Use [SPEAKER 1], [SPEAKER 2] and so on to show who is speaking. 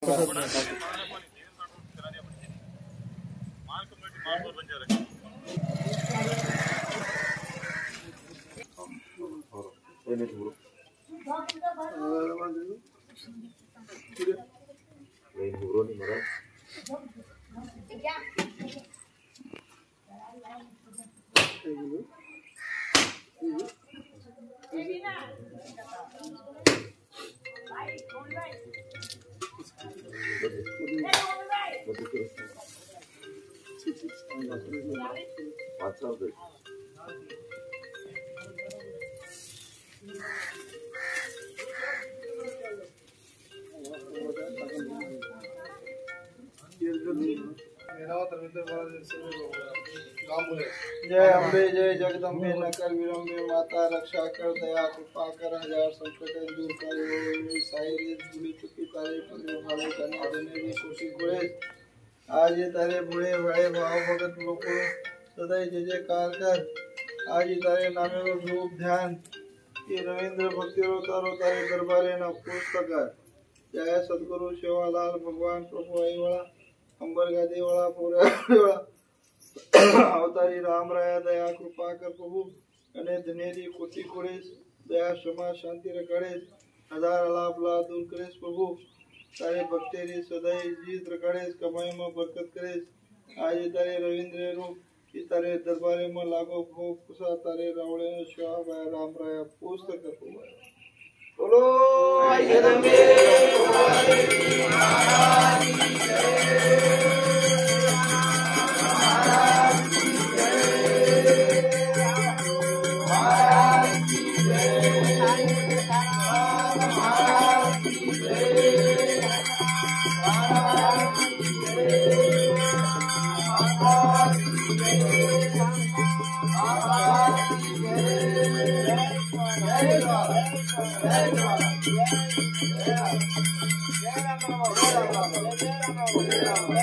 [SPEAKER 1] जय अम्बे जय जगदम्बे न कर विलंबे माता रक्षा कर दया कृपा कर हजार संकट दूर कर साई रे भूली चुकी तारे पल्ले भाले करने देने की कोशिश करे। आज ये तारे बूढ़े बड़े भाव भगत लोगों सदैव जय जयकार कर। आज ये तारे नामे रो रूप ध्यान ये रविंद्र भक्ति रो तारे दरबारे न पुस्तक कर। जय सदगुरु सेवालाल भगवान प्रभु आई वाला अंबर गादी वाला पूरा वाला अवतारी राम राया दया कृपा कर प्रभु अने धनेरी खुशी करेश दया क्षमा शांति रखड़ेश हजार लाभ ला दूर करेश प्रभु तारे भक्तेरी सदैव जीत रखड़ेश कमाई में बरकत करेश। आज तारे रविंद्र रूप तारे दरबारे में लागो भोग कुसा तारे रावणे शिवा भाई राम राया पूस्त कर प्रभु बोलो जगदम्बे जय